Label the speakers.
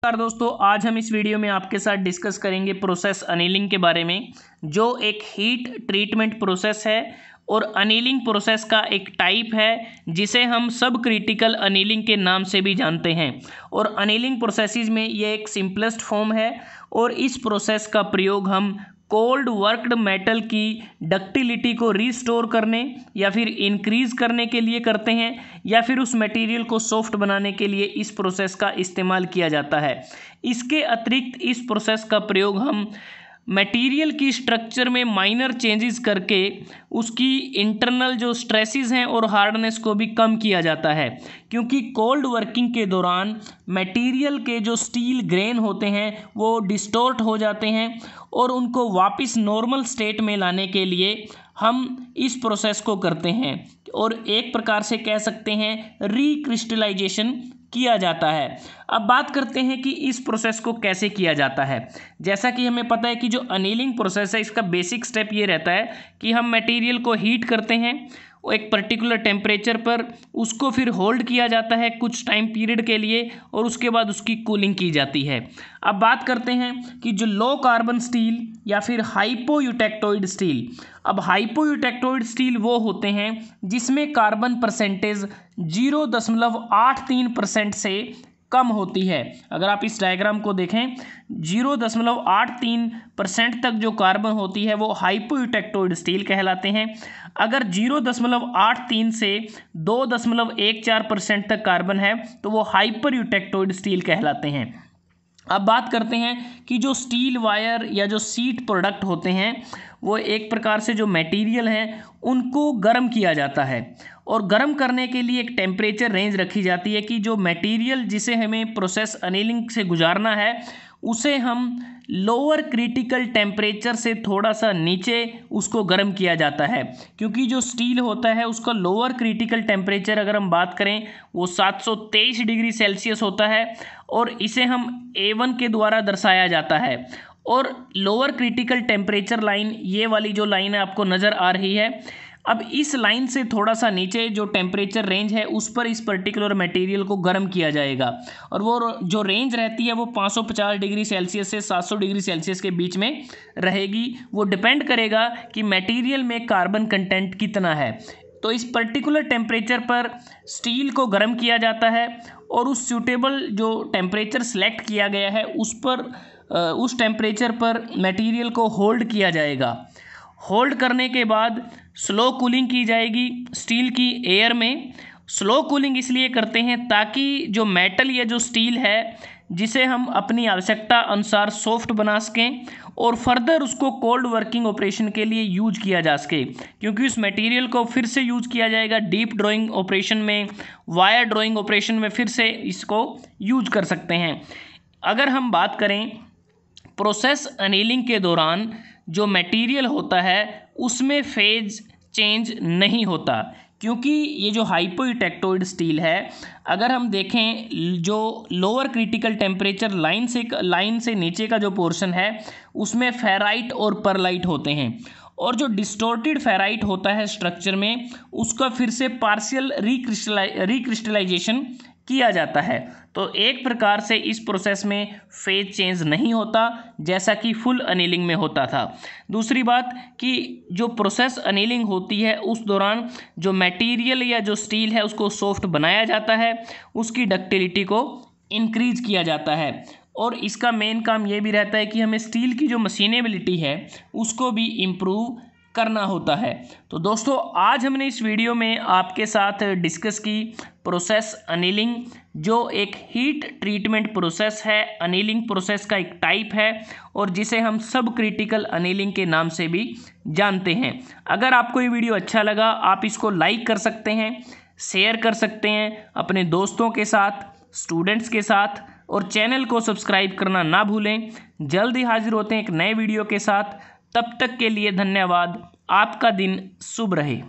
Speaker 1: नमस्कार दोस्तों, आज हम इस वीडियो में आपके साथ डिस्कस करेंगे प्रोसेस अनीलिंग के बारे में, जो एक हीट ट्रीटमेंट प्रोसेस है और अनीलिंग प्रोसेस का एक टाइप है जिसे हम सब क्रिटिकल अनीलिंग के नाम से भी जानते हैं। और अनीलिंग प्रोसेसेस में ये एक सिंपलेस्ट फॉर्म है और इस प्रोसेस का प्रयोग हम कोल्ड वर्कड मेटल की डक्टिलिटी को रिस्टोर करने या फिर इंक्रीज करने के लिए करते हैं, या फिर उस मटेरियल को सॉफ्ट बनाने के लिए इस प्रोसेस का इस्तेमाल किया जाता है। इसके अतिरिक्त इस प्रोसेस का प्रयोग हम मटेरियल की स्ट्रक्चर में माइनर चेंजेस करके उसकी इंटरनल जो स्ट्रेसेस हैं और हार्डनेस को भी कम किया जाता है, क्योंकि कोल्ड वर्किंग के दौरान मटेरियल के जो स्टील ग्रेन होते हैं वो डिस्टॉर्ट हो जाते हैं और उनको वापस नॉर्मल स्टेट में लाने के लिए हम इस प्रोसेस को करते हैं और एक प्रकार से कह सकते हैं रीक्रिस्टलाइजेशन किया जाता है। अब बात करते हैं कि इस प्रोसेस को कैसे किया जाता है। जैसा कि हमें पता है कि जो अनीलिंग प्रोसेस है, इसका बेसिक स्टेप ये रहता है कि हम मटेरियल को हीट करते हैं एक पर्टिकुलर टेम्परेचर पर, उसको फिर होल्ड किया जाता है कुछ टाइम पीरियड के लिए और उसके बाद उसकी कूलिंग की जाती है। अब बात करते हैं कि जो लो कार्बन स्टील या फिर हाइपोयूटेक्टोइड स्टील, अब हाइपोयूटेक्टोइड स्टील वो होते हैं जिसमें कार्बन परसेंटेज 0.83% से कम होती है। अगर आप इस डायग्राम को देखें, 0.83% तक जो कार्बन होती है वो हाइपोयूटेक्टोइड स्टील कहलाते हैं। अगर 0.83 से 2.14% तक कार्बन है तो वो हाइपर यूटेक्टोइड स्टील कहलाते हैं। अब बात करते हैं कि जो स्टील वायर या जो सीट प्रोडक्ट होते हैं वो एक प्रकार से जो मटेरियल हैं उनको गर्म किया जाता है और गर्म करने के लिए एक टेम्परेचर रेंज रखी जाती है कि जो मटेरियल जिसे हमें प्रोसेस अनीलिंग से गुजारना है उसे हम लोअर क्रिटिकल टेम्परेचर से थोड़ा सा नीचे उसको गर्म किया जाता है, क्योंकि जो स्टील होता है उसका लोअर क्रिटिकल टेम्परेचर अगर हम बात करें वो 723 डिग्री सेल्सियस होता है और इसे हम A1 के द्वारा दर्शाया जाता है। और लोअर क्रिटिकल टेम्परेचर लाइन, ये वाली जो लाइन है आपको नज़र आ रही है, अब इस लाइन से थोड़ा सा नीचे जो टेम्परेचर रेंज है उस पर इस पर्टिकुलर मटेरियल को गर्म किया जाएगा और वो जो रेंज रहती है वो 550 डिग्री सेल्सियस से 700 डिग्री सेल्सियस के बीच में रहेगी। वो डिपेंड करेगा कि मटेरियल में कार्बन कंटेंट कितना है। तो इस पर्टिकुलर टेम्परेचर पर स्टील को गर्म किया जाता है और उस सूटेबल जो टेम्परेचर सेलेक्ट किया गया है उस टेम्परेचर पर मटेरियल को होल्ड किया जाएगा। होल्ड करने के बाद स्लो कूलिंग की जाएगी स्टील की एयर में। स्लो कूलिंग इसलिए करते हैं ताकि जो मेटल या जो स्टील है जिसे हम अपनी आवश्यकता अनुसार सॉफ्ट बना सकें और फर्दर उसको कोल्ड वर्किंग ऑपरेशन के लिए यूज किया जा सके, क्योंकि उस मटेरियल को फिर से यूज किया जाएगा डीप ड्राइंग ऑपरेशन में, वायर ड्राइंग ऑपरेशन में फिर से इसको यूज कर सकते हैं। अगर हम बात करें प्रोसेस अनीलिंग के दौरान जो मटेरियल होता है उसमें फेज चेंज नहीं होता, क्योंकि ये जो हाइपोयूटेक्टोइड स्टील है, अगर हम देखें जो लोअर क्रिटिकल टेम्परेचर लाइन से नीचे का जो पोर्शन है उसमें फेराइट और परलाइट होते हैं और जो डिस्टॉर्टेड फेराइट होता है स्ट्रक्चर में उसका फिर से पार्शियल रिक्रिस्टलाइजेशन किया जाता है। तो एक प्रकार से इस प्रोसेस में फेज चेंज नहीं होता जैसा कि फुल अनीलिंग में होता था। दूसरी बात कि जो प्रोसेस अनीलिंग होती है उस दौरान जो मटेरियल या जो स्टील है उसको सॉफ्ट बनाया जाता है, उसकी डक्टिलिटी को इंक्रीज किया जाता है और इसका मेन काम ये भी रहता है कि हमें स्टील की जो मशीनेबिलिटी है उसको भी इम्प्रूव करना होता है। तो दोस्तों, आज हमने इस वीडियो में आपके साथ डिस्कस की प्रोसेस अनीलिंग, जो एक हीट ट्रीटमेंट प्रोसेस है, अनीलिंग प्रोसेस का एक टाइप है और जिसे हम सब क्रिटिकल अनीलिंग के नाम से भी जानते हैं। अगर आपको ये वीडियो अच्छा लगा आप इसको लाइक कर सकते हैं, शेयर कर सकते हैं अपने दोस्तों के साथ, स्टूडेंट्स के साथ, और चैनल को सब्सक्राइब करना ना भूलें। जल्द ही हाजिर होते हैं एक नए वीडियो के साथ। तब तक के लिए धन्यवाद। आपका दिन शुभ रहे।